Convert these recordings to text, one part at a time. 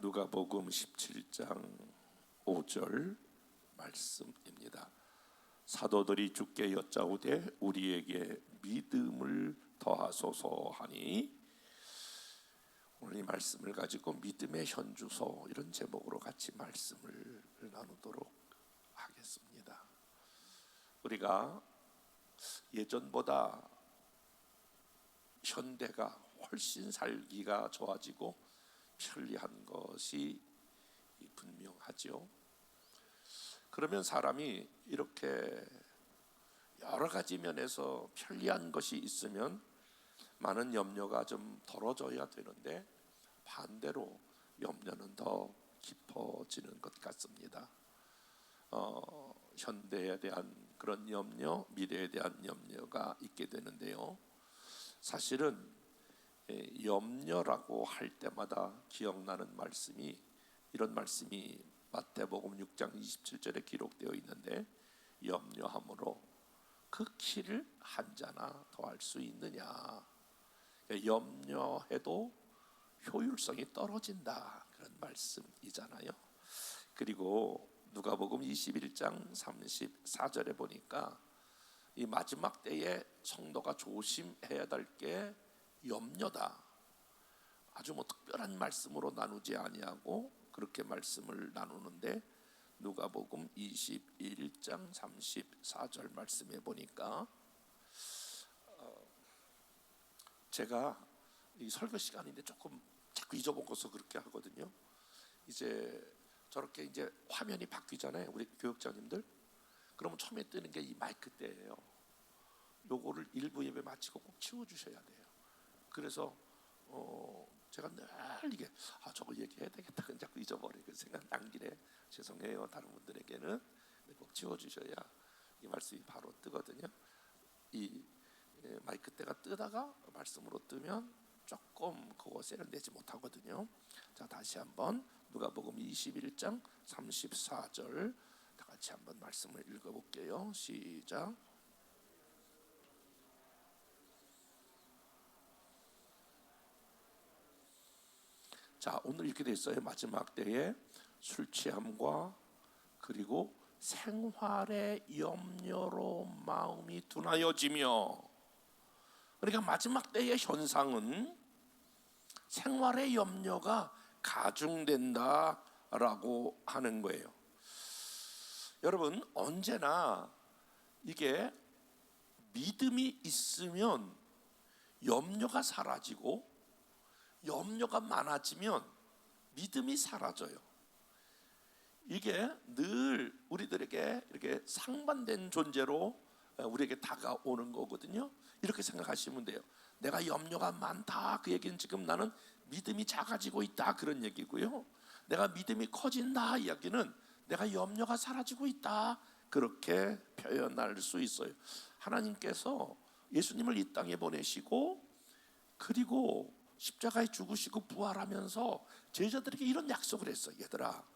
누가복음 17장 5절 말씀입니다. 사도들이 주께 여짜오되 우리에게 믿음을 더하소서 하니, 오늘 이 말씀을 가지고 믿음의 현주소, 이런 제목으로 같이 말씀을 나누도록 하겠습니다. 우리가 예전보다 현대가 훨씬 살기가 좋아지고 편리한 것이 분명하죠. 그러면 사람이 이렇게 여러 가지 면에서 편리한 것이 있으면 많은 염려가 좀 덜어져야 되는데, 반대로 염려는 더 깊어지는 것 같습니다. 현대에 대한 그런 염려, 미래에 대한 염려가 있게 되는데요. 사실은 염려라고 할 때마다 기억나는 말씀이, 이런 말씀이 마태복음 6장 27절에 기록되어 있는데, 염려함으로 그 키를 한 자나 더할 수 있느냐. 염려해도 효율성이 떨어진다, 그런 말씀이잖아요. 그리고 누가복음 21장 34절에 보니까 이 마지막 때에 성도가 조심해야 될 게 염려다. 아주 특별한 말씀으로 나누지 아니하고 그렇게 말씀을 나누는데, 누가복음 21장 34절 말씀에 보니까 제가 이 설교 시간인데 조금 자꾸 잊어먹어서 그렇게 하거든요. 이제 저렇게 이제 화면이 바뀌잖아요, 우리 교육자님들. 그러면 처음에 뜨는 게 이 마이크 때예요. 요거를 일부 예배 마치고 꼭 치워주셔야 돼요. 그래서 제가 늘 이게 저걸 얘기해야 되겠다, 그냥 자꾸 잊어버리고 생각 난 길에 죄송해요. 다른 분들에게는 꼭 치워주셔야 이 말씀이 바로 뜨거든요. 이 마이크 때가 뜨다가 말씀으로 뜨면 조금 그거 세련되지 못하거든요. 자, 다시 한번 누가복음 21장 34절 다 같이 한번 말씀을 읽어볼게요. 시작. 자, 오늘 이렇게 돼 있어요. 마지막 때에 술 취함과 그리고 생활의 염려로 마음이 둔하여지며, 그러니까 마지막 때의 현상은 생활의 염려가 가중된다라고 하는 거예요. 여러분, 언제나 이게 믿음이 있으면 염려가 사라지고, 염려가 많아지면 믿음이 사라져요. 이게 늘 우리들에게 이렇게 상반된 존재로 우리에게 다가오는 거거든요. 이렇게 생각하시면 돼요. 내가 염려가 많다, 그 얘기는 지금 나는 믿음이 작아지고 있다, 그런 얘기고요. 내가 믿음이 커진다 이야기는 내가 염려가 사라지고 있다, 그렇게 표현할 수 있어요. 하나님께서 예수님을 이 땅에 보내시고, 그리고 십자가에 죽으시고 부활하면서 제자들에게 이런 약속을 했어요. 얘들아,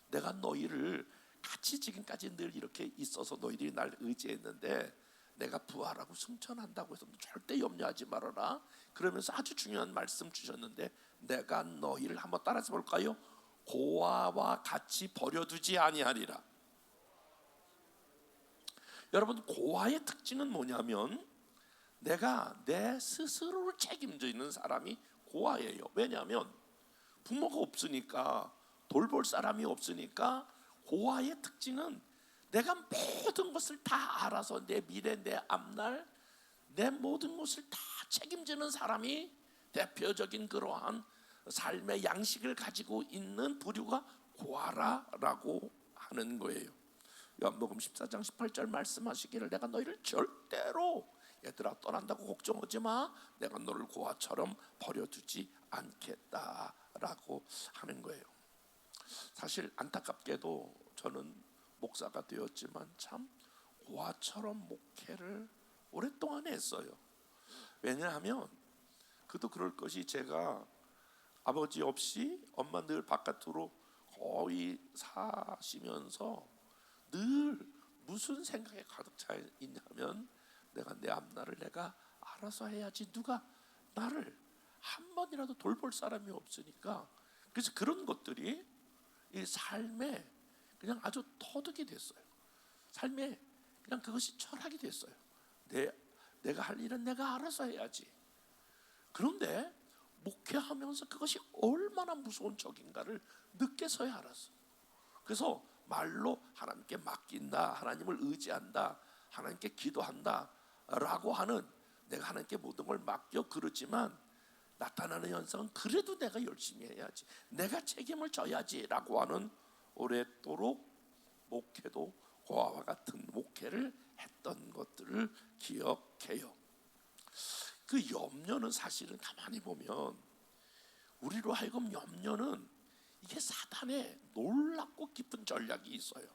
내가 너희를 같이 지금까지 늘 이렇게 있어서 너희들이 날 의지했는데, 내가 부활하고 승천한다고 해서 절대 염려하지 말아라. 그러면서 아주 중요한 말씀 주셨는데, 내가 너희를 한번 따라서 볼까요? 고아와 같이 버려두지 아니하리라. 여러분, 고아의 특징은 뭐냐면 내가 내 스스로를 책임져 있는 사람이 고아예요. 왜냐하면 부모가 없으니까, 돌볼 사람이 없으니까. 고아의 특징은 내가 모든 것을 다 알아서 내 미래, 내 앞날, 내 모든 것을 다 책임지는 사람이 대표적인 그러한 삶의 양식을 가지고 있는 부류가 고아라라고 하는 거예요. 요한복음 14장 18절 말씀하시기를, 내가 너희를 절대로 얘들아 떠난다고 걱정하지 마, 내가 너를 고아처럼 버려두지 않겠다라고 하는 거예요. 사실 안타깝게도 저는 목사가 되었지만 참 고아처럼 목회를 오랫동안 했어요. 왜냐하면 그도 그럴 것이, 제가 아버지 없이 엄마 늘 바깥으로 거의 사시면서 늘 무슨 생각에 가득 차 있냐면, 내가 내 앞날을 내가 알아서 해야지, 누가 나를 한 번이라도 돌볼 사람이 없으니까 그래서 그런 것들이 이 삶에 그냥 아주 터득이 됐어요. 삶에 그냥 그것이 철학이 됐어요. 내가 할 일은 내가 알아서 해야지. 그런데 목회하면서 그것이 얼마나 무서운 적인가를 늦게서야 알았어요. 그래서 말로 하나님께 맡긴다, 하나님을 의지한다, 하나님께 기도한다 라고 하는, 내가 하나님께 모든 걸 맡겨 그러지만 나타나는 현상은 그래도 내가 열심히 해야지, 내가 책임을 져야지 라고 하는, 오랫도록 목회도 고아와 같은 목회를 했던 것들을 기억해요. 그 염려는 사실은 가만히 보면 우리로 하여금 염려는 이게 사단의 놀랍고 깊은 전략이 있어요.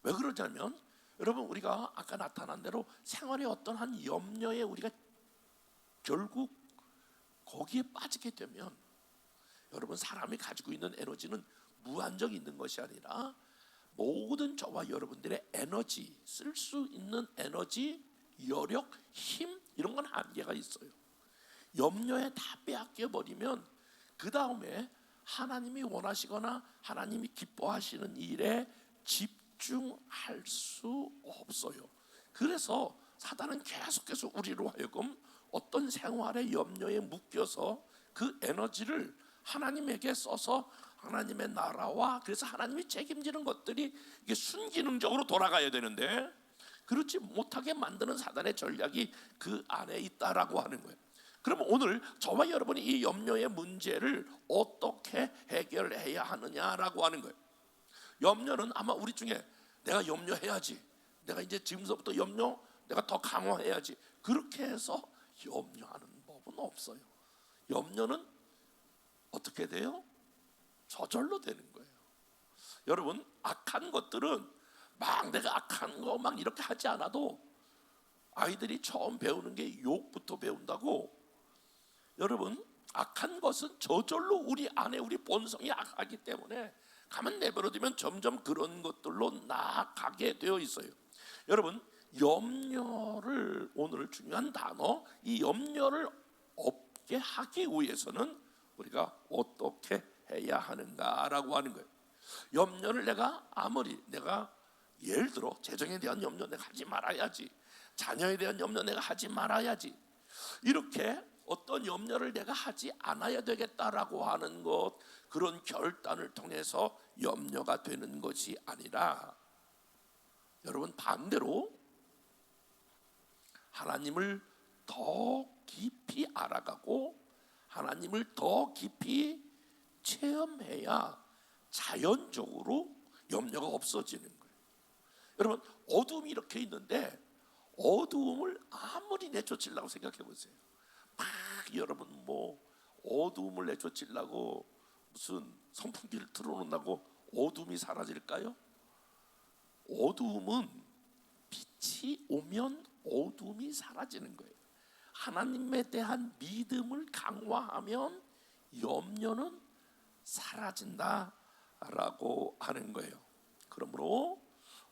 왜 그러냐면 여러분, 우리가 아까 나타난 대로 생활의 어떤 한 염려에 우리가 결국 거기에 빠지게 되면, 여러분, 사람이 가지고 있는 에너지는 무한정 있는 것이 아니라 모든 저와 여러분들의 에너지, 쓸 수 있는 에너지, 여력, 힘, 이런 건 한계가 있어요. 염려에 다 빼앗겨 버리면 그 다음에 하나님이 원하시거나 하나님이 기뻐하시는 일에 집중할 수 없어요. 그래서 사단은 계속해서 우리로 하여금 어떤 생활의 염려에 묶여서 그 에너지를 하나님에게 써서 하나님의 나라와, 그래서 하나님이 책임지는 것들이 이게 순기능적으로 돌아가야 되는데 그렇지 못하게 만드는 사단의 전략이 그 안에 있다라고 하는 거예요. 그러면 오늘 저와 여러분이 이 염려의 문제를 어떻게 해결해야 하느냐라고 하는 거예요. 염려는 아마 우리 중에 내가 염려해야지, 내가 이제 지금서부터 염려 내가 더 강화해야지, 그렇게 해서 염려하는 법은 없어요. 염려는 어떻게 돼요? 저절로 되는 거예요. 여러분, 악한 것들은 막 내가 악한 거 막 이렇게 하지 않아도 아이들이 처음 배우는 게 욕부터 배운다고. 여러분, 악한 것은 저절로 우리 안에, 우리 본성이 악하기 때문에 가만 내버려두면 점점 그런 것들로 나아가게 되어 있어요. 여러분, 염려를, 오늘 중요한 단어, 이 염려를 없게 하기 위해서는 우리가 어떻게 해야 하는가라고 하는 거예요. 염려를 내가 아무리, 내가 예를 들어 재정에 대한 염려 내가 하지 말아야지, 자녀에 대한 염려 내가 하지 말아야지, 이렇게 어떤 염려를 내가 하지 않아야 되겠다라고 하는 것, 그런 결단을 통해서 염려가 되는 것이 아니라, 여러분, 반대로 하나님을 더 깊이 알아가고 하나님을 더 깊이 체험해야 자연적으로 염려가 없어지는 거예요. 여러분, 어두움이 이렇게 있는데 어두움을 아무리 내쫓으려고 생각해 보세요. 막 여러분 뭐 어두움을 내쫓으려고 무슨 선풍기를 틀어놓는다고 어두움이 사라질까요? 어두움은 빛이 오면 어두움이 사라지는 거예요. 하나님에 대한 믿음을 강화하면 염려는 사라진다라고 하는 거예요. 그러므로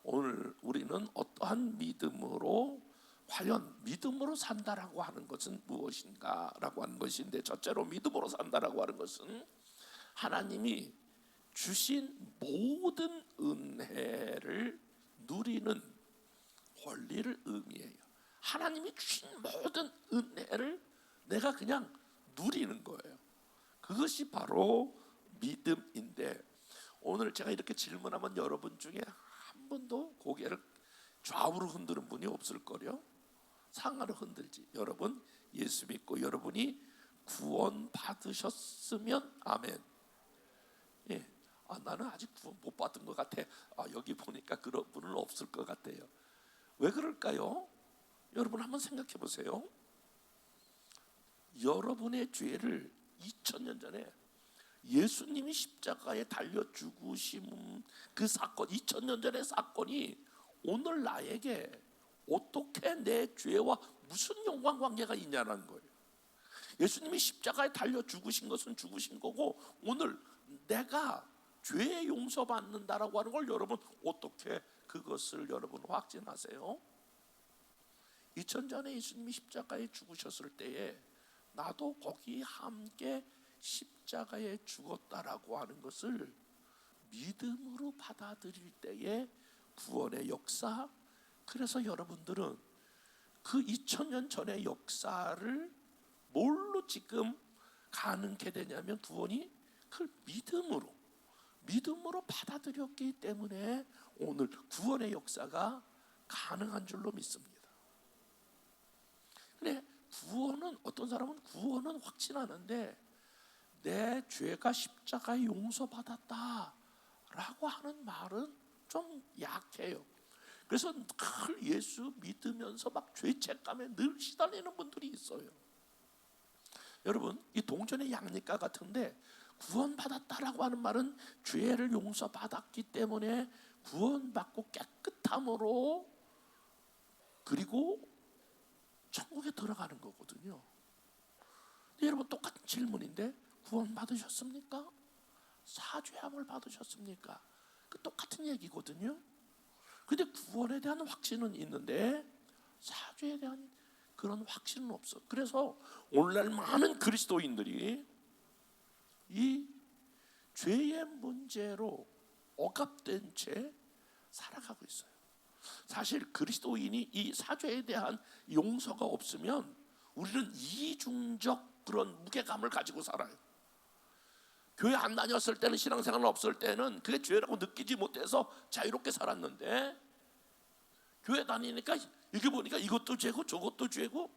오늘 우리는 어떠한 믿음으로, 과연 믿음으로 산다라고 하는 것은 무엇인가라고 하는 것인데, 첫째로 믿음으로 산다라고 하는 것은 하나님이 주신 모든 은혜를 누리는 권리를 의미해요. 하나님이 주신 모든 은혜를 내가 그냥 누리는 거예요. 그것이 바로 믿음인데, 오늘 제가 이렇게 질문하면 여러분 중에 한 분도 고개를 좌우로 흔드는 분이 없을 거요. 상하로 흔들지. 여러분, 예수 믿고 여러분이 구원 받으셨으면 아멘. 예. 나는 아직 구원 못 받은 것 같아. 여기 보니까 그런 분은 없을 것 같아요. 왜 그럴까요? 여러분 한번 생각해 보세요. 여러분의 죄를 2000년 전에 예수님이 십자가에 달려 죽으신 그 사건, 2000년 전의 사건이 오늘 나에게 어떻게 내 죄와 무슨 연관관계가 있냐는 거예요. 예수님이 십자가에 달려 죽으신 것은 죽으신 거고, 오늘 내가 죄 용서받는다라고 하는 걸 여러분 어떻게 그것을 여러분 확진하세요? 2000년 전에 예수님이 십자가에 죽으셨을 때에 나도 거기 함께 십자가에 죽었다라고 하는 것을 믿음으로 받아들일 때의 구원의 역사. 그래서 여러분들은 그 2000년 전의 역사를 뭘로 지금 가능케 되냐면 구원이 그걸 믿음으로 받아들였기 때문에 오늘 구원의 역사가 가능한 줄로 믿습니다. 근데 구원은, 어떤 사람은 구원은 확신하는데 내 죄가 십자가에 용서받았다 라고 하는 말은 좀 약해요. 그래서 늘 예수 믿으면서 막 죄책감에 늘 시달리는 분들이 있어요. 여러분, 이 동전의 양립과 같은데 구원받았다라고 하는 말은 죄를 용서받았기 때문에 구원받고 깨끗함으로 그리고 천국에 들어가는 거거든요. 근데 여러분, 똑같은 질문인데 구원받으셨습니까? 사죄함을 받으셨습니까? 그 똑같은 얘기거든요. 근데 구원에 대한 확신은 있는데 사죄에 대한 그런 확신은 없어. 그래서 오늘날 많은 그리스도인들이 이 죄의 문제로 억압된 채 살아가고 있어요. 사실 그리스도인이 이 사죄에 대한 용서가 없으면 우리는 이중적 그런 무게감을 가지고 살아요. 교회 안 다녔을 때는, 신앙생활 없을 때는 그게 죄라고 느끼지 못해서 자유롭게 살았는데 교회 다니니까 이게 보니까 이것도 죄고 저것도 죄고,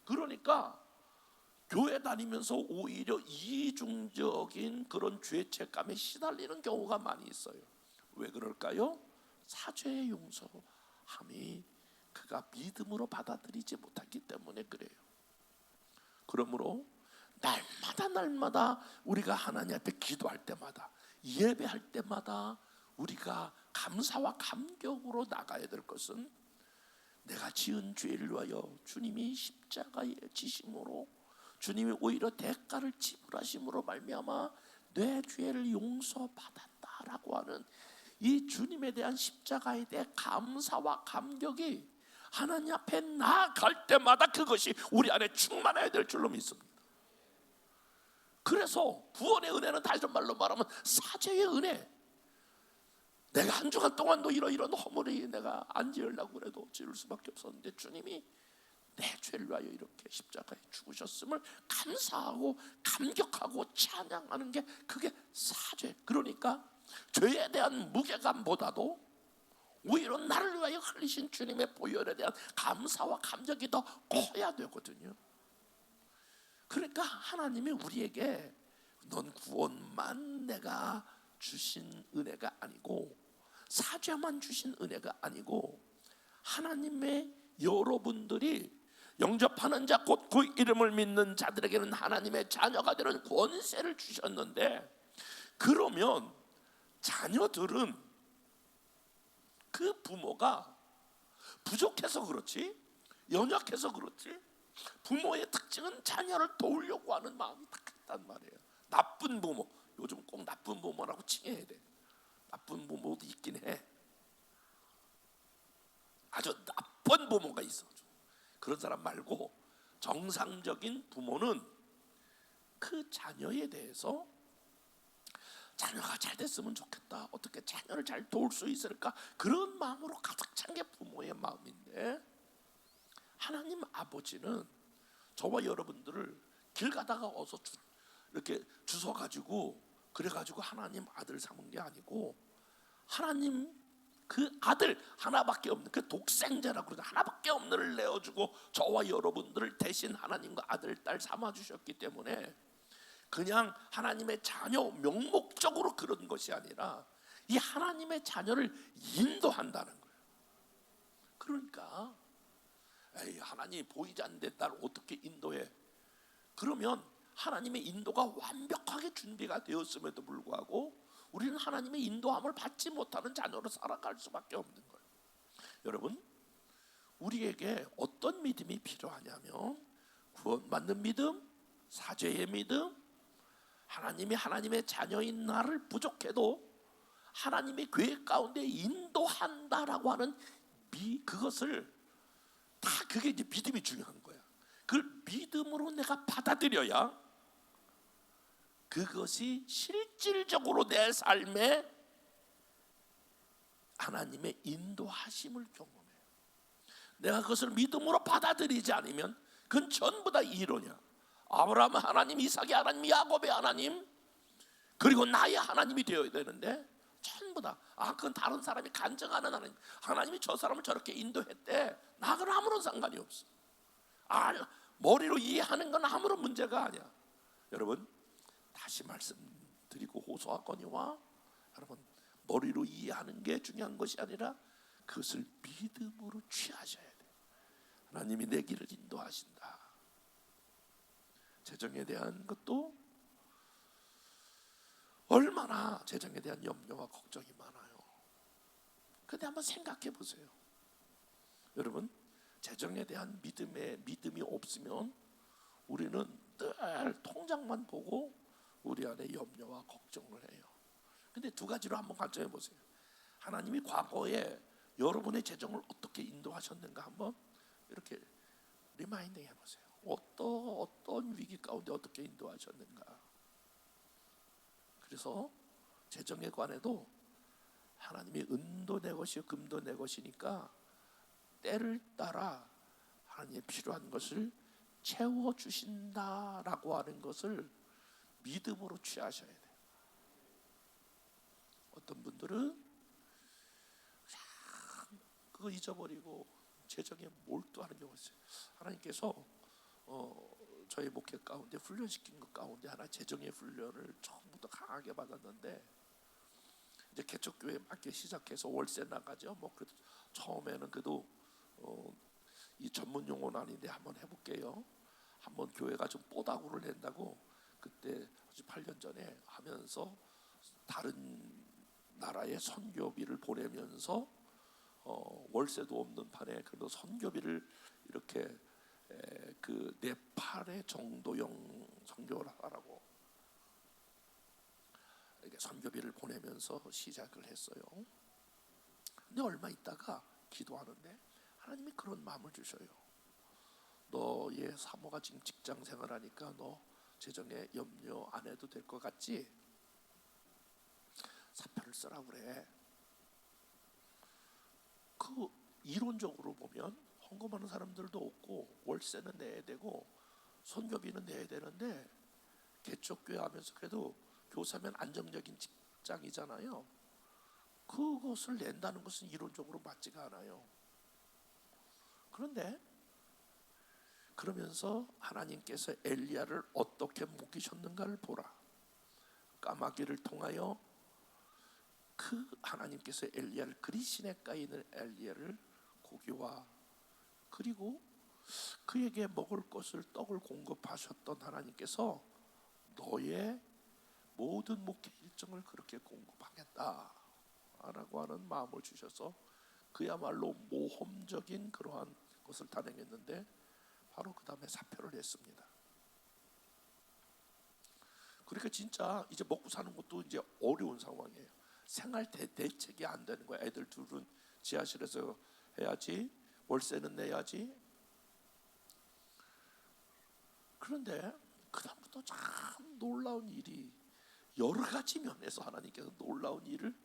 그러니까 교회 다니면서 오히려 이중적인 그런 죄책감에 시달리는 경우가 많이 있어요. 왜 그럴까요? 사죄의 용서함이 그가 믿음으로 받아들이지 못했기 때문에 그래요. 그러므로 날마다 우리가 하나님 앞에 기도할 때마다, 예배할 때마다 우리가 감사와 감격으로 나가야 될 것은 내가 지은 죄를 위하여 주님이 십자가에 지심으로, 주님이 오히려 대가를 지불하심으로 말미암아 내 죄를 용서받았다라고 하는 이 주님에 대한 십자가에 대해 감사와 감격이 하나님 앞에 나아갈 때마다 그것이 우리 안에 충만해야 될 줄로 믿습니다. 그래서 구원의 은혜는 다른 말로 말하면 사죄의 은혜. 내가 한 주간 동안도 이런 허물이 내가 안 지으려고 그래도 지을 수밖에 없었는데 주님이 내 죄를 위하여 이렇게 십자가에 죽으셨음을 감사하고 감격하고 찬양하는 게 그게 사죄. 그러니까 죄에 대한 무게감보다도 오히려 나를 위하여 흘리신 주님의 보혈에 대한 감사와 감격이 더 커야 되거든요. 그러니까 하나님이 우리에게 넌 구원만 내가 주신 은혜가 아니고, 사죄만 주신 은혜가 아니고, 하나님의 여러분들이 영접하는 자 곧 그 이름을 믿는 자들에게는 하나님의 자녀가 되는 권세를 주셨는데, 그러면 자녀들은 그 부모가 부족해서 그렇지, 연약해서 그렇지, 부모의 특징은 자녀를 도우려고 하는 마음이 딱 있단 말이에요. 나쁜 부모, 요즘 꼭 나쁜 부모라고 칭해야 돼. 나쁜 부모도 있긴 해. 아주 나쁜 부모가 있어. 그런 사람 말고 정상적인 부모는 그 자녀에 대해서 자녀가 잘 됐으면 좋겠다, 어떻게 자녀를 잘 도울 수 있을까, 그런 마음으로 가득 찬 게 부모의 마음인데, 하나님 아버지는 저와 여러분들을 길 가다가 어서 이렇게 주워가지고 그래가지고 하나님 아들 삼은 게 아니고, 하나님 그 아들 하나밖에 없는, 그 독생자라고 그러죠. 하나밖에 없는을 내어주고 저와 여러분들을 대신 하나님과 아들 딸 삼아주셨기 때문에 그냥 하나님의 자녀 명목적으로 그런 것이 아니라 이 하나님의 자녀를 인도한다는 거예요. 그러니까 에이, 하나님이 보이지 않는데 날 어떻게 인도해? 그러면 하나님의 인도가 완벽하게 준비가 되었음에도 불구하고 우리는 하나님의 인도함을 받지 못하는 자녀로 살아갈 수밖에 없는 거예요. 여러분, 우리에게 어떤 믿음이 필요하냐면 구원받는 믿음, 사죄의 믿음, 하나님이 하나님의 자녀인 나를 부족해도 하나님의 계획 가운데 인도한다라고 하는 그것을 다, 그게 이제 믿음이 중요한 거야. 그걸 믿음으로 내가 받아들여야 그것이 실질적으로 내 삶에 하나님의 인도하심을 경험해요. 내가 그것을 믿음으로 받아들이지 않으면 그건 전부 다 이론이야. 아브라함은 하나님, 이삭의 하나님, 야곱의 하나님, 그리고 나의 하나님이 되어야 되는데 전부 다 그건 다른 사람이 간증하는 하나님, 하나님이 저 사람을 저렇게 인도했대, 나하고는 아무런 상관이 없어. 머리로 이해하는 건 아무런 문제가 아니야. 여러분, 다시 말씀드리고 호소하거니와, 여러분, 머리로 이해하는 게 중요한 것이 아니라 그것을 믿음으로 취하셔야 돼. 하나님이 내 길을 인도하신다. 재정에 대한 것도 얼마나 재정에 대한 염려와 걱정이 많아요. 근데 한번 생각해 보세요. 여러분, 재정에 대한 믿음이 없으면 우리는 늘 통장만 보고 우리 안에 염려와 걱정을 해요. 근데 두 가지로 한번 관점해 보세요. 하나님이 과거에 여러분의 재정을 어떻게 인도하셨는가 한번 이렇게 리마인딩 해보세요. 어떤 위기 가운데 어떻게 인도하셨는가. 그래서 재정에 관해도 하나님이 은도 내 것이요 금도 내 것이니까 때를 따라 하나님의 필요한 것을 채워주신다라고 하는 것을 믿음으로 취하셔야 돼요. 어떤 분들은 그거 잊어버리고 재정에 몰두하는 경우가 있어요. 하나님께서 저희 목회 가운데 훈련시킨 것 가운데 하나 재정의 훈련을 처음부터 강하게 받았는데, 이제 개척교회 맡기 시작해서 월세 나가죠. 그래도 처음에는 그래도 이 전문 용어는 아닌데 한번 해볼게요. 한번 교회가 좀 뽀다구를 낸다고 그때 8년 전에 하면서 다른 나라에 선교비를 보내면서 월세도 없는 판에 그래도 선교비를 이렇게 그 네팔의 정도영 선교를 하라고 이렇게 선교비를 보내면서 시작을 했어요. 근데 얼마 있다가 기도하는데 하나님이 그런 마음을 주셔요. 너의 사모가 지금 직장 생활하니까 너 재정에 염려 안 해도 될 것 같지? 사표를 쓰라 그래. 그 이론적으로 보면 헌금하는 사람들도 없고 월세는 내야 되고 선교비는 내야 되는데 개척교회 하면서 그래도 교사면 안정적인 직장이잖아요. 그것을 낸다는 것은 이론적으로 맞지가 않아요. 그런데 그러면서 하나님께서 엘리야를 어떻게 묶이셨는가를 보라. 까마귀를 통하여 그 하나님께서 엘리야를 그리 시냇가에 있는 엘리야를 고기와 그리고 그에게 먹을 것을 떡을 공급하셨던 하나님께서 너의 모든 목회 일정을 그렇게 공급하겠다라고 하는 마음을 주셔서 그야말로 모험적인 그러한 것을 단행했는데 바로 그 다음에 사표를 했습니다. 그러니까 진짜 이제 먹고 사는 것도 이제 어려운 상황이에요. 생활 대책이 안 되는 거야. 애들 둘은 지하실에서 해야지, 월세는 내야지. 그런데 그다음부터 참 놀라운 일이 여러 가지 면에서 하나님께서 놀라운 일을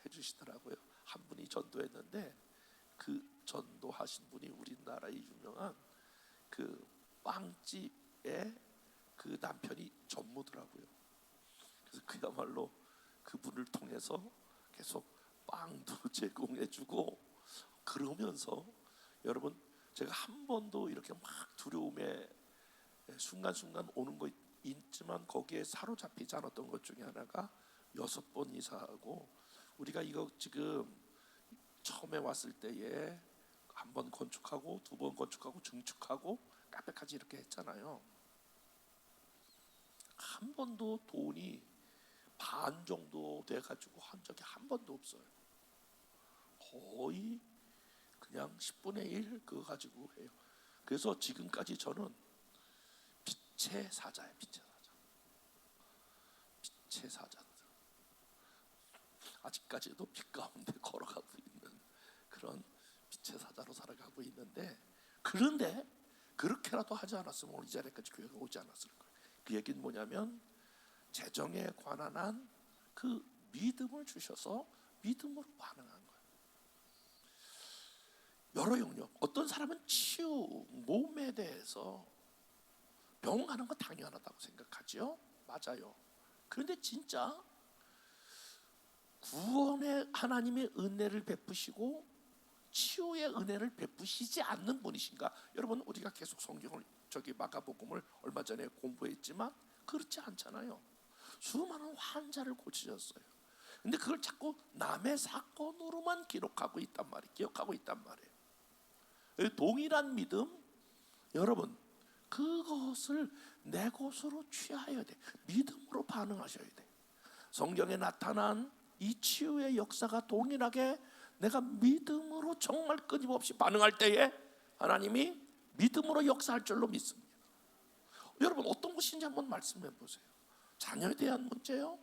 해주시더라고요. 한 분이 전도했는데 그 전도하신 분이 우리나라의 유명한 그 빵집의 그 남편이 전무더라고요. 그래서 그야말로 그분을 통해서 계속 빵도 제공해주고 그러면서 여러분 제가 한 번도 이렇게 막 두려움에 순간순간 오는 거 있지만 거기에 사로잡히지 않았던 것 중에 하나가 6번 이사하고 우리가 이거 지금 처음에 왔을 때에 한 번 건축하고 2번 건축하고 증축하고 까백까지 이렇게 했잖아요. 한 번도 돈이 반 정도 돼가지고 한 적이 한 번도 없어요. 거의 그냥 10분의 1 그거 가지고 해요. 그래서 지금까지 저는 빛의 사자예요. 빛의 사자. 아직까지도 빛 가운데 걸어가고 있는 그런 빛의 사자로 살아가고 있는데, 그런데 그렇게라도 하지 않았으면 오늘 이 자리까지 교회가 오지 않았을 거예요. 그 얘기는 뭐냐면 재정에 관한 한 그 믿음을 주셔서 믿음으로 반응한 거예요. 여러 영역, 어떤 사람은 치유, 몸에 대해서 병원 가는 거 당연하다고 생각하죠. 맞아요. 그런데 진짜 구원의 하나님의 은혜를 베푸시고 치유의 은혜를 베푸시지 않는 분이신가? 여러분, 우리가 계속 성경을 마가복음을 얼마 전에 공부했지만 그렇지 않잖아요. 수많은 환자를 고치셨어요. 근데 그걸 자꾸 남의 사건으로만 기억하고 있단 말이에요. 동일한 믿음, 여러분, 그것을 내 것으로 취하여야 돼. 믿음으로 반응하셔야 돼. 성경에 나타난 이 치유의 역사가 동일하게 내가 믿음으로 정말 끊임없이 반응할 때에 하나님이 믿음으로 역사할 줄로 믿습니다. 여러분, 어떤 것인지 한번 말씀해 보세요. 자녀에 대한 문제요.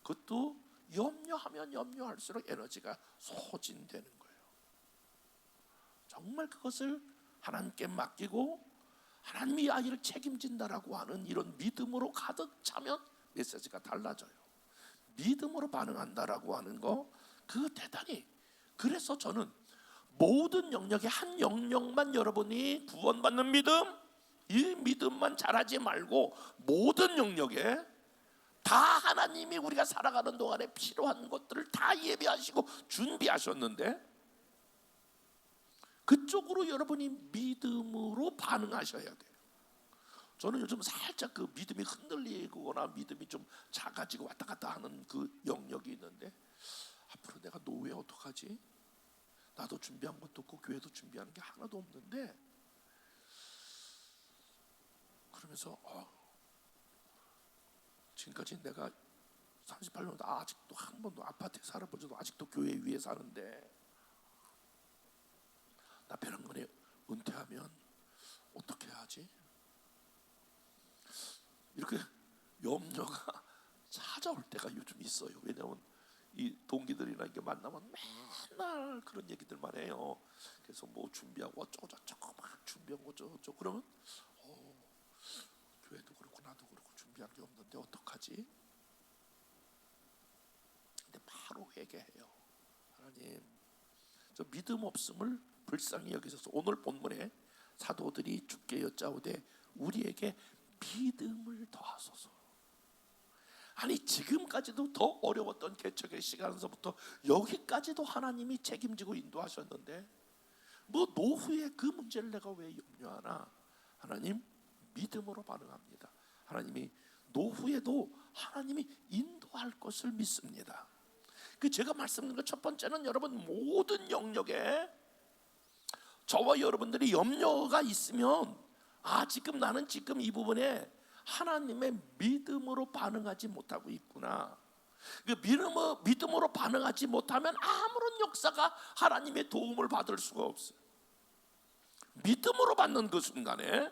그것도 염려하면 염려할수록 에너지가 소진되는 거예요. 정말 그것을 하나님께 맡기고 하나님이 아이를 책임진다라고 하는 이런 믿음으로 가득 차면 메시지가 달라져요. 믿음으로 반응한다라고 하는 거, 그거 대단히, 그래서 저는 모든 영역의 한 영역만 여러분이 구원받는 믿음, 이 믿음만 잘하지 말고 모든 영역에 다 하나님이 우리가 살아가는 동안에 필요한 것들을 다 예비하시고 준비하셨는데 그쪽으로 여러분이 믿음으로 반응하셔야 돼요. 저는 요즘 살짝 그 믿음이 흔들리거나 믿음이 좀 작아지고 왔다 갔다 하는 그 영역이 있는데, 앞으로 내가 노후에 어떡하지? 나도 준비한 것도 없고 교회도 준비하는 게 하나도 없는데, 그러면서 지금까지 내가 38년 아직도 한 번도 아파트에 살아보지도 아직도 교회 위에 사는데, 나 배낭건에 은퇴하면 어떻게 하지? 이렇게 염려가 찾아올 때가 요즘 있어요. 왜냐하면 이 동기들이나 이렇게 만나면 맨날 그런 얘기들만 해요. 그래서 뭐 준비하고 어쩌고저쩌고 막 준비하고 어쩌고저쩌고, 그러면 교회도 그렇고 나도 그렇고 준비한 게 없는데 어떡하지? 근데 바로 회개해요. 하나님, 저 믿음 없음을 불쌍히 여기셔서 오늘 본문에 사도들이 주께 여짜오되 우리에게 믿음을 더하소서. 아니, 지금까지도 더 어려웠던 개척의 시간에서부터 여기까지도 하나님이 책임지고 인도하셨는데 뭐 노후에 그 문제를 내가 왜 염려하나? 하나님, 믿음으로 반응합니다. 하나님이 노후에도 하나님이 인도할 것을 믿습니다. 그 제가 말씀드린 것 첫 번째는, 여러분 모든 영역에 저와 여러분들이 염려가 있으면 지금 나는 지금 이 부분에 하나님의 믿음으로 반응하지 못하고 있구나. 그 믿음으로 반응하지 못하면 아무런 역사가 하나님의 도움을 받을 수가 없어요. 믿음으로 받는 그 순간에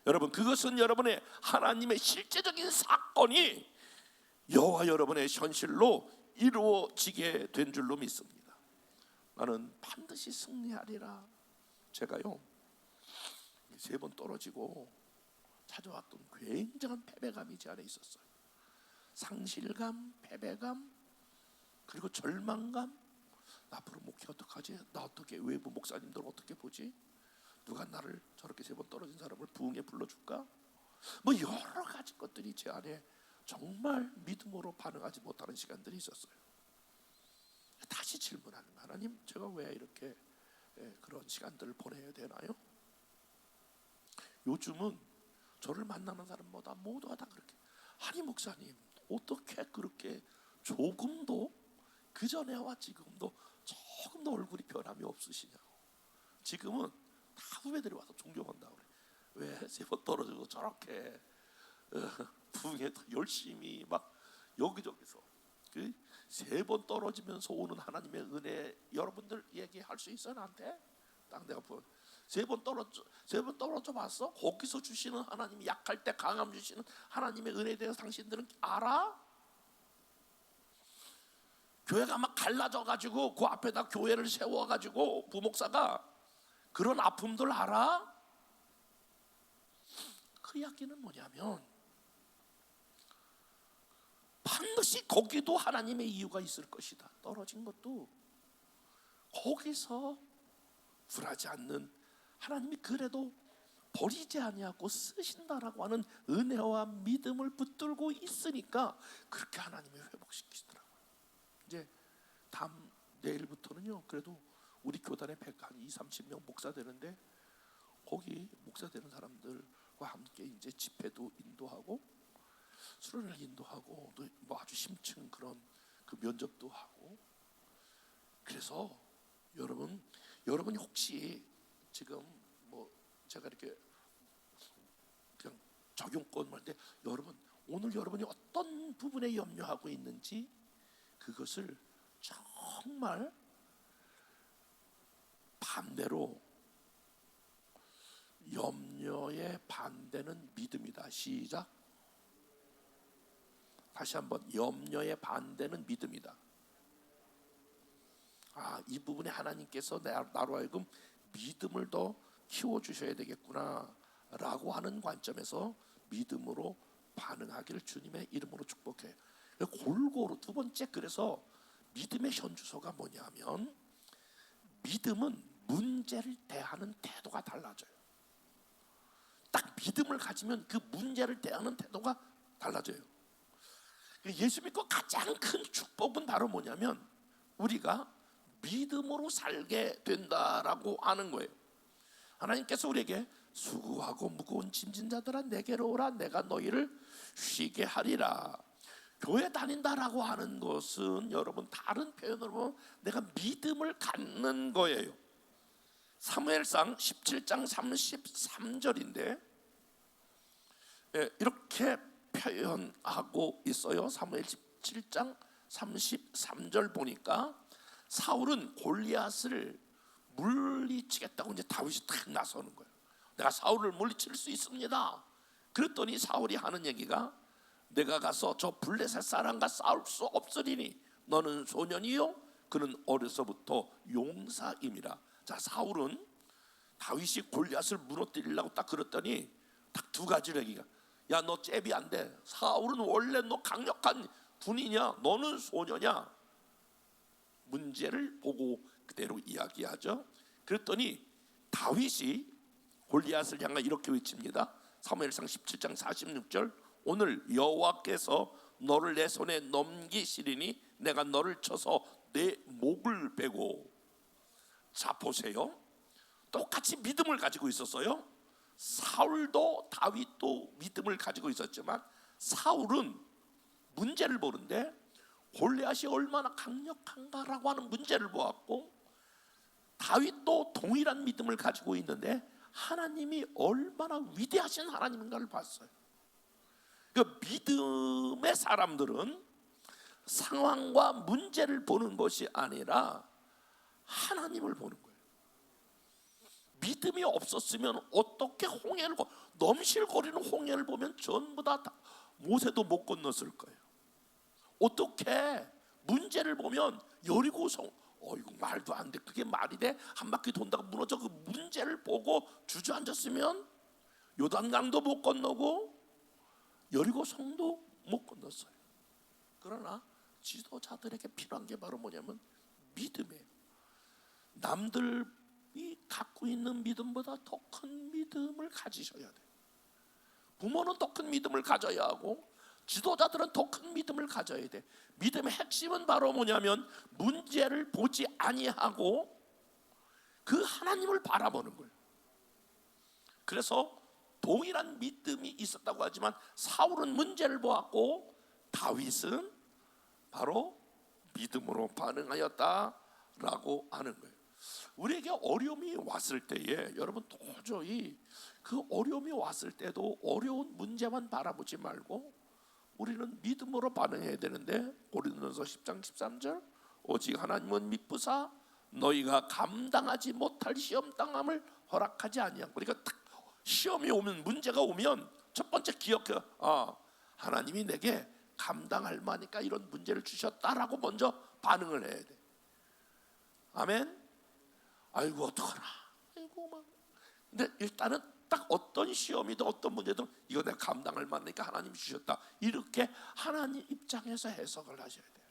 여러분, 그것은 여러분의 하나님의 실제적인 사건이 여호와 여러분의 현실로 이루어지게 된 줄로 믿습니다. 나는 반드시 승리하리라. 제가요 3번 떨어지고 찾아왔던 굉장한 패배감이 제 안에 있었어요. 상실감, 패배감, 그리고 절망감. 나 앞으로 목회 어떡하지? 나 어떻게, 외부 목사님들 어떻게 보지? 누가 나를 저렇게 3번 떨어진 사람을 부흥에 불러줄까? 뭐 여러 가지 것들이 제 안에 정말 믿음으로 반응하지 못하는 시간들이 있었어요. 다시 질문하는 거예요. 하나님, 제가 왜 이렇게 그런 시간들을 보내야 되나요? 요즘은 저를 만나는 사람마다 모두가 다 그렇게, 아니 목사님, 어떻게 그렇게 조금도 그전에와 지금도 조금도 얼굴이 변함이 없으시냐고. 지금은 다 후배들이 와서 존경한다고 그래. 왜 3번 떨어지고 저렇게 부흥에 열심히 막 여기저기서 3번 떨어지면서 오는 하나님의 은혜, 여러분들 얘기할 수 있어? 나한테? 딱 내가 보여. 3번 떨어져 봤어? 거기서 주시는 하나님이 약할 때 강함 주시는 하나님의 은혜에 대해서 당신들은 알아? 교회가 막 갈라져 가지고 그 앞에다 교회를 세워 가지고 부목사가 그런 아픔들 알아? 그 이야기는 뭐냐면, 반드시 거기도 하나님의 이유가 있을 것이다. 떨어진 것도 거기서 불하지 않는 하나님이 그래도 버리지 아니하고 쓰신다라고 하는 은혜와 믿음을 붙들고 있으니까 그렇게 하나님이 회복시키시더라고요. 이제 내일부터는요, 그래도 우리 교단에 120-30명 목사 되는데 거기 목사 되는 사람들과 함께 이제 집회도 인도하고 수련을 인도하고 또 뭐 아주 심층 그런 그 면접도 하고. 그래서 여러분이 혹시 지금 뭐 제가 이렇게 그냥 적용권 할 때 오늘 여러분이 어떤 부분에 염려하고 있는지 그것을 정말 반대로, 염려의 반대는 믿음이다. 시작. 다시 한번, 염려의 반대는 믿음이다. 이 부분에 하나님께서 나로 하여금 믿음을 더 키워주셔야 되겠구나 라고 하는 관점에서 믿음으로 반응하기를 주님의 이름으로 축복해요. 골고루 두 번째, 그래서 믿음의 현주소가 뭐냐면 믿음은 문제를 대하는 태도가 달라져요. 딱 믿음을 가지면 그 문제를 대하는 태도가 달라져요. 예수 믿고 가장 큰 축복은 바로 뭐냐면 우리가 믿음으로 살게 된다라고 하는 거예요. 하나님께서 우리에게 수고하고 무거운 짐진 자들아 내게로 오라 내가 너희를 쉬게 하리라. 교회 다닌다라고 하는 것은 여러분 다른 표현으로 보면 내가 믿음을 갖는 거예요. 사무엘상 17장 33절인데 이렇게 표현하고 있어요. 사무엘 17장 33절 보니까 사울은 골리앗을 물리치겠다고 이제 다윗이 탁 나서는 거예요. 내가 사울을 물리칠 수 있습니다. 그랬더니 사울이 하는 얘기가 내가 가서 저 블레셋 사람과 싸울 수 없으리니 너는 소년이요 그는 어려서부터 용사임이라. 자, 사울은 다윗이 골리앗을 무너뜨리려고 딱 그랬더니 딱 두 가지를 얘기가, 야 너 잽이 안 돼. 사울은 원래 너 강력한 군이냐, 너는 소녀냐. 문제를 보고 그대로 이야기하죠. 그랬더니 다윗이 골리앗을 향해 이렇게 외칩니다. 사무엘상 17장 46절 오늘 여호와께서 너를 내 손에 넘기시리니 내가 너를 쳐서 내 목을 베고. 자 보세요, 똑같이 믿음을 가지고 있었어요. 사울도 다윗도 믿음을 가지고 있었지만 사울은 문제를 보는데 골리앗이 얼마나 강력한가라고 하는 문제를 보았고, 다윗도 동일한 믿음을 가지고 있는데 하나님이 얼마나 위대하신 하나님인가를 봤어요. 그 믿음의 사람들은 상황과 문제를 보는 것이 아니라 하나님을 보는 거예요. 믿음이 없었으면 어떻게 홍해를 넘실거리는 홍해를 보면 전부 다 모세도 못 건넜을 거예요. 어떻게 문제를 보면 여리고성 이거 말도 안 돼, 그게 말이 돼? 한 바퀴 돈다고 무너져. 그 문제를 보고 주저앉았으면 요단강도 못 건너고 여리고성도 못 건넜어요. 그러나 지도자들에게 필요한 게 바로 뭐냐면 믿음이에요. 남들이 갖고 있는 믿음보다 더 큰 믿음을 가지셔야 돼요. 부모는 더 큰 믿음을 가져야 하고 지도자들은 더 큰 믿음을 가져야 돼. 믿음의 핵심은 바로 뭐냐면 문제를 보지 아니하고 그 하나님을 바라보는 거예요. 그래서 동일한 믿음이 있었다고 하지만 사울은 문제를 보았고 다윗은 바로 믿음으로 반응하였다라고 하는 거예요. 우리에게 어려움이 왔을 때에 여러분 도저히 그 어려움이 왔을 때도 어려운 문제만 바라보지 말고 우리는 믿음으로 반응해야 되는데, 고린도전서 10장 13절 오직 하나님은 미쁘사 너희가 감당하지 못할 시험 당함을 허락하지 아니하고. 그러니까 딱 시험이 오면, 문제가 오면 첫 번째 기억해, 하나님이 내게 감당할 만하니까 이런 문제를 주셨다라고 먼저 반응을 해야 돼. 아멘. 아이고 어떡하나, 아이고 막. 근데 일단은 딱 어떤 시험이든 어떤 문제든 이거 내가 감당할 만하니까 하나님이 주셨다, 이렇게 하나님 입장에서 해석을 하셔야 돼요.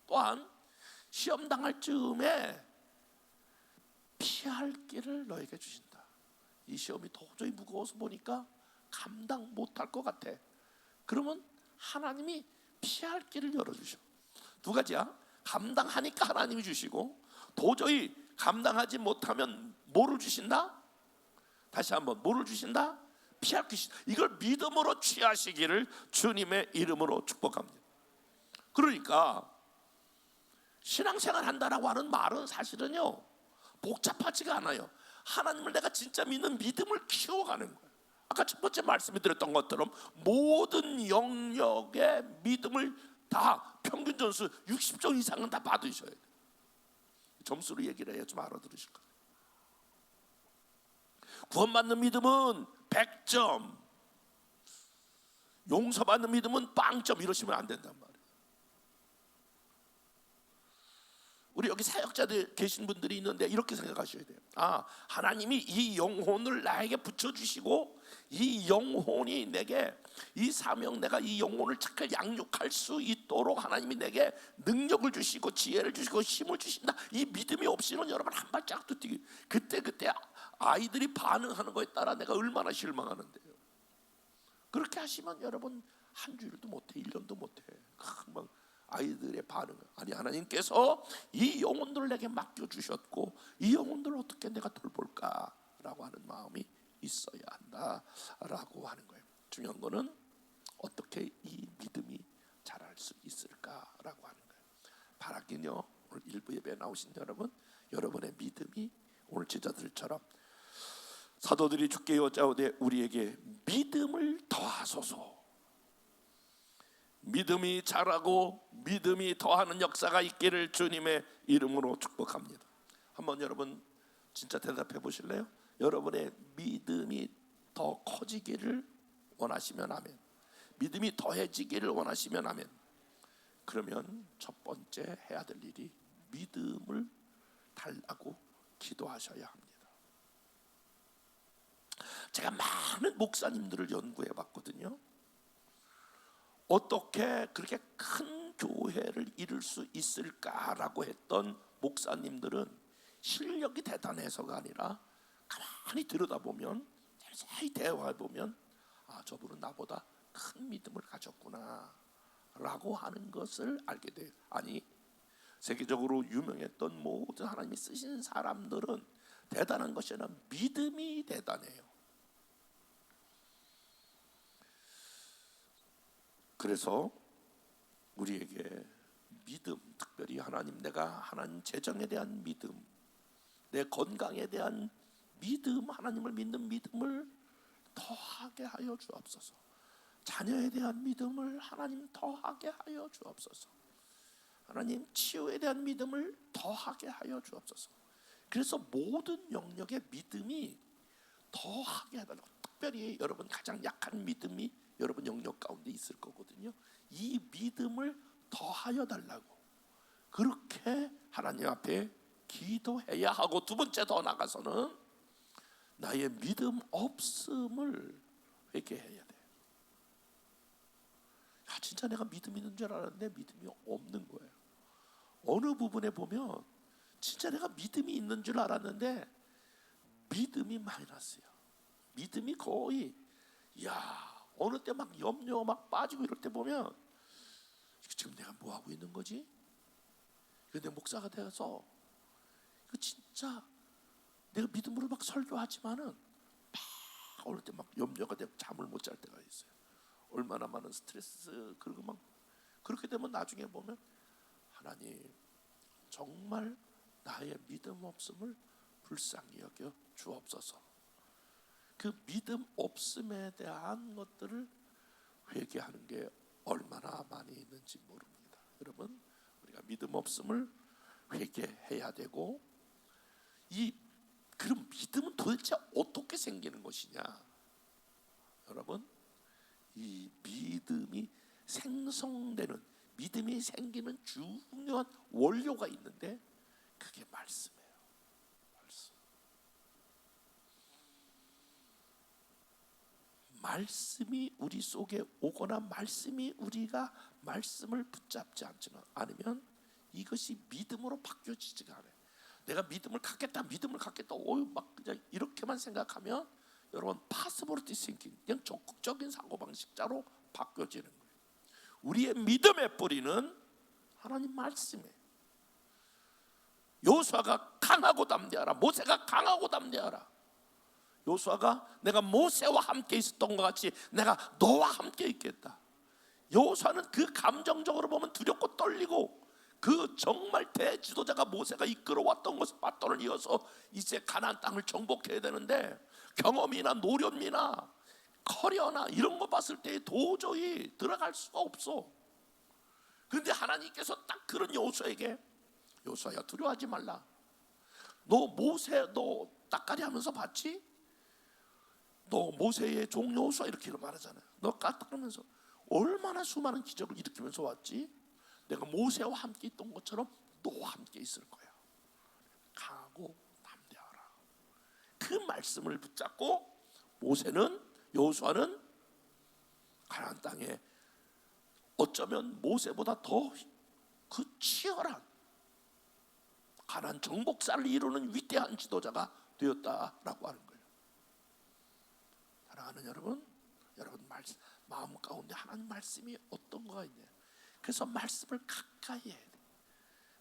또한 시험 당할 즈음에 피할 길을 너에게 주신다. 이 시험이 도저히 무거워서 보니까 감당 못할 것 같아. 그러면 하나님이 피할 길을 열어주셔. 두 가지야. 감당하니까 하나님이 주시고, 도저히 감당하지 못하면 뭐를 주신다? 다시 한번, 뭐를 주신다? 피할 길. 이걸 믿음으로 취하시기를 주님의 이름으로 축복합니다. 그러니까 신앙생활 한다라고 하는 말은 사실은요 복잡하지가 않아요. 하나님을 내가 진짜 믿는 믿음을 키워가는 거예요. 아까 첫 번째 말씀에 드렸던 것처럼 모든 영역의 믿음을 다 평균 점수 60점 이상은 다 받으셔야 돼요. 점수로 얘기를 해야 좀 알아들으실 거예요. 구원받는 믿음은 100점, 용서받는 믿음은 빵점, 이러시면 안 된단 말이에요. 우리 여기 사역자들 계신 분들이 있는데 이렇게 생각하셔야 돼요. 하나님이 이 영혼을 나에게 붙여주시고, 이 영혼이 내게 이 사명, 내가 이 영혼을 잘 양육할 수 있도록 하나님이 내게 능력을 주시고 지혜를 주시고 힘을 주신다. 이 믿음이 없이는 여러분 한 발짝도 뛰기, 그때 아이들이 반응하는 거에 따라 내가 얼마나 실망하는데요. 그렇게 하시면 여러분 한 주일도 못해, 1년도 못해. 금방 아이들의 반응은, 아니 하나님께서 이 영혼들을 내게 맡겨주셨고 이 영혼들을 어떻게 내가 돌볼까라고 하는 마음이 있어야 한다라고 하는 거예요. 중요한 거는 어떻게 이 믿음이 자랄 수 있을까라고 하는 거예요. 바라기는요, 오늘 일부 예배에 나오신 여러분, 여러분의 믿음이 오늘 제자들처럼 사도들이 주께 여짜오되 우리에게 믿음을 더하소서. 믿음이 자라고 믿음이 더하는 역사가 있기를 주님의 이름으로 축복합니다. 한번 여러분 진짜 대답해 보실래요? 여러분의 믿음이 더 커지기를 원하시면 아멘. 믿음이 더해지기를 원하시면 아멘. 그러면 첫 번째 해야 될 일이 믿음을 달라고 기도하셔야 합니다. 제가 많은 목사님들을 연구해 봤거든요. 어떻게 그렇게 큰 교회를 이룰 수 있을까라고 했던 목사님들은 실력이 대단해서가 아니라 가만히 들여다보면, 자세히 대화해보면, 저분은 나보다 큰 믿음을 가졌구나 라고 하는 것을 알게 돼요. 아니, 세계적으로 유명했던 모든 하나님이 쓰신 사람들은 대단한 것이 아니라 믿음이 대단해요. 그래서 우리에게 믿음, 특별히 내가 하나님 재정에 대한 믿음, 내 건강에 대한 믿음, 하나님을 믿는 믿음을 더하게 하여 주옵소서. 자녀에 대한 믿음을 하나님 더하게 하여 주옵소서. 하나님 치유에 대한 믿음을 더하게 하여 주옵소서. 그래서 모든 영역의 믿음이 더하게 해달라고. 특별히 여러분 가장 약한 믿음이 여러분 영역 가운데 있을 거거든요. 이 믿음을 더하여 달라고 그렇게 하나님 앞에 기도해야 하고, 두 번째 더 나가서는 나의 믿음 없음을 회개해야 돼. 진짜 내가 믿음 있는 줄 알았는데 믿음이 없는 거예요. 어느 부분에 보면 진짜 내가 믿음이 있는 줄 알았는데 믿음이 마이너스야. 믿음이 거의, 어느 때 막 염려 막 빠지고 이럴 때 보면 지금 내가 뭐 하고 있는 거지? 근데 목사가 되어서 진짜 내가 믿음으로 막 설교하지만은 막 어느 때 막 염려가 되고 잠을 못 잘 때가 있어요. 얼마나 많은 스트레스. 그리고 막 그렇게 되면 나중에 보면 하나님 정말 나의 믿음 없음을 불쌍히 여겨 주옵소서. 그 믿음 없음에 대한 것들을 회개하는 게 얼마나 많이 있는지 모릅니다. 여러분, 우리가 믿음 없음을 회개해야 되고, 그럼 믿음은 도대체 어떻게 생기는 것이냐? 여러분, 이 믿음이 생성되는, 믿음이 생기는 중요한 원료가 있는데 그게 말씀이에요. 말씀. 말씀이 우리 속에 오거나 말씀이 우리가 말씀을 붙잡지 않으면 이것이 믿음으로 바뀌어지지가 않아요. 내가 믿음을 갖겠다 막 그냥 이렇게만 생각하면 여러분 possibility thinking, 그냥 적극적인 사고방식자로 바뀌어지는 거예요. 우리의 믿음의 뿌리는 하나님 말씀이에요. 여호수아가 강하고 담대하라, 모세가 강하고 담대하라. 여호수아가 내가 모세와 함께 있었던 것 같이 내가 너와 함께 있겠다. 여호수아는 그 감정적으로 보면 두렵고 떨리고, 그 정말 대지도자가 모세가 이끌어왔던 것을 바톤을 이어서 이제 가나안 땅을 정복해야 되는데, 경험이나 노련미나 커리어나 이런 거 봤을 때 도저히 들어갈 수가 없어. 그런데 하나님께서 딱 그런 여호수아에게, 여호수아야 두려워하지 말라. 너 모세 너 따까리 하면서 봤지? 너 모세의 종 여호수아 이렇게 말하잖아요. 너 까딱하면서 얼마나 수많은 기적을 일으키면서 왔지? 내가 모세와 함께 있던 것처럼 너와 함께 있을 거야. 강하고 담대하라. 그 말씀을 붙잡고 여호수아는 가나안 땅에 어쩌면 모세보다 더 그 치열한 가나안 정복사를 이루는 위대한 지도자가 되었다라고 하는 거예요. 사랑하는 여러분 마음 가운데 하나님 말씀이 어떤 거가 있냐. 그래서 말씀을 가까이 해야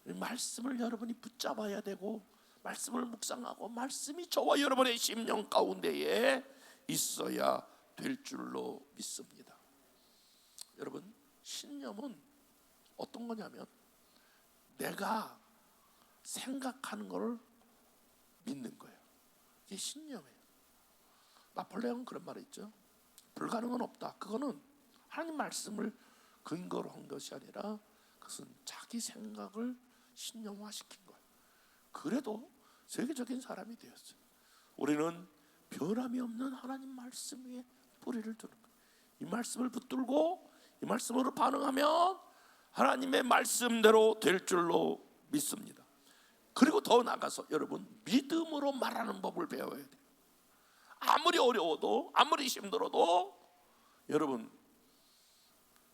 돼. 말씀을 여러분이 붙잡아야 되고, 말씀을 묵상하고 말씀이 저와 여러분의 심령 가운데에 있어야 될 줄로 믿습니다. 여러분, 신념은 어떤 거냐면 내가 생각하는 걸 믿는 거예요. 이게 신념이에요. 나폴레옹은 그런 말이 있죠. 불가능은 없다. 그거는 하나님 말씀을 근거로 한 것이 아니라 그것은 자기 생각을 신념화시킨 거예요. 그래도 세계적인 사람이 되었어요. 우리는 변함이 없는 하나님 말씀 위에 뿌리를 두는 거예요. 이 말씀을 붙들고 이 말씀으로 반응하면 하나님의 말씀대로 될 줄로 믿습니다. 그리고 더 나아가서 여러분, 믿음으로 말하는 법을 배워야 돼요. 아무리 어려워도 아무리 힘들어도 여러분,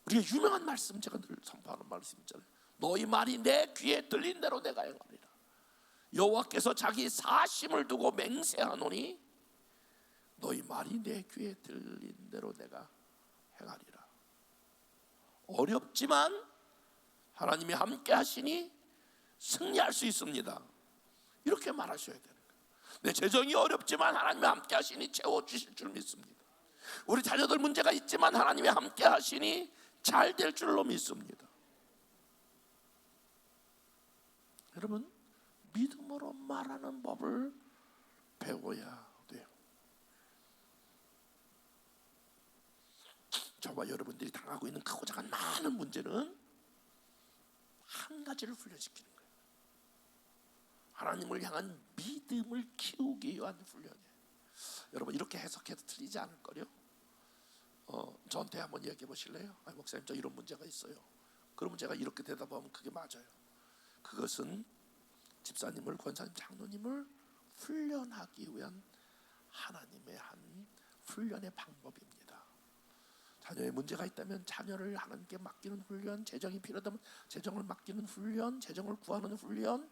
우리가 유명한 말씀, 제가 늘 선포하는 말씀 있잖아요. 너희 말이 내 귀에 들린 대로 내가 행하리라. 여호와께서 자기 사심을 두고 맹세하노니 너희 말이 내 귀에 들린 대로 내가 행하리라. 어렵지만 하나님이 함께 하시니 승리할 수 있습니다. 이렇게 말하셔야 되는 거예요. 내 재정이 어렵지만 하나님이 함께 하시니 채워주실 줄 믿습니다. 우리 자녀들 문제가 있지만 하나님이 함께 하시니 잘 될 줄로 믿습니다. 여러분, 믿음으로 말하는 법을 배워야 돼요. 저와 여러분들이 당하고 있는 크고 작은 많은 문제는 한 가지를 훈련시키는 거예요. 하나님을 향한 믿음을 키우기 위한 훈련이에요. 여러분, 이렇게 해석해도 틀리지 않을 거요. 저한테 한번 이야기해 보실래요? 목사님, 저 이런 문제가 있어요. 그러면 제가 이렇게 대답하면 그게 맞아요. 그것은 집사님을, 권사님, 장로님을 훈련하기 위한 하나님의 한 훈련의 방법입니다. 자녀의 문제가 있다면 자녀를 하나님께 맡기는 훈련, 재정이 필요하다면 재정을 맡기는 훈련, 재정을 구하는 훈련,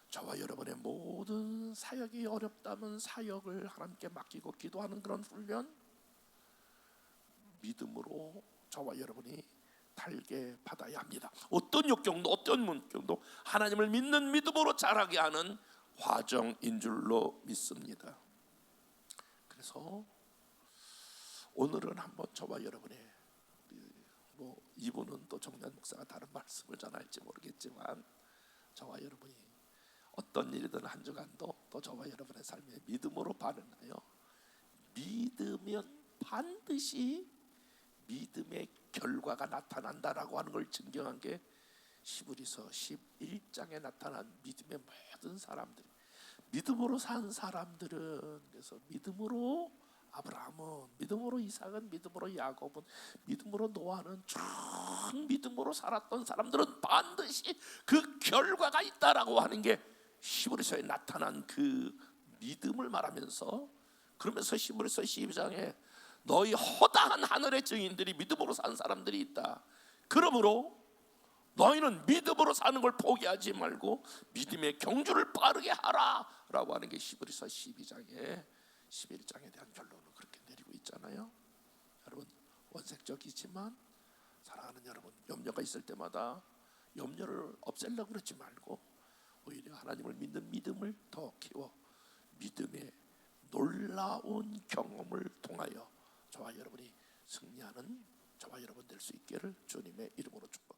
저와 여러분의 모든 사역이 어렵다면 사역을 하나님께 맡기고 기도하는 그런 훈련, 믿음으로 저와 여러분이 달게 받아야 합니다. 어떤 역경도 어떤 문경도 하나님을 믿는 믿음으로 자라게 하는 과정인 줄로 믿습니다. 그래서 오늘은 한번 저와 여러분의, 이분은 또 정년 목사가 다른 말씀을 전할지 모르겠지만, 저와 여러분이 어떤 일이든 한 주간도 또 저와 여러분의 삶에 믿음으로 반응하여 믿으면 반드시 믿음의 결과가 나타난다라고 하는 걸 증명한 게 히브리서 11장에 나타난 믿음의 모든 사람들, 믿음으로 산 사람들은, 그래서 믿음으로 아브라함은, 믿음으로 이삭은, 믿음으로 야곱은, 믿음으로 노아는 쭉 믿음으로 살았던 사람들은 반드시 그 결과가 있다라고 하는 게 히브리서에 나타난 그 믿음을 말하면서, 그러면서 히브리서 12장에 너희 허다한 하늘의 증인들이 믿음으로 산 사람들이 있다. 그러므로 너희는 믿음으로 사는 걸 포기하지 말고 믿음의 경주를 빠르게 하라 라고 하는 게 히브리서 12장에 11장에 대한 결론을 그렇게 내리고 있잖아요. 여러분, 원색적이지만 사랑하는 여러분, 염려가 있을 때마다 염려를 없애려고 그러지 말고 오히려 하나님을 믿는 믿음을 더 키워 믿음의 놀라운 경험을 통하여 저와 여러분이 승리하는 저와 여러분 될 수 있기를 주님의 이름으로 축복합니다.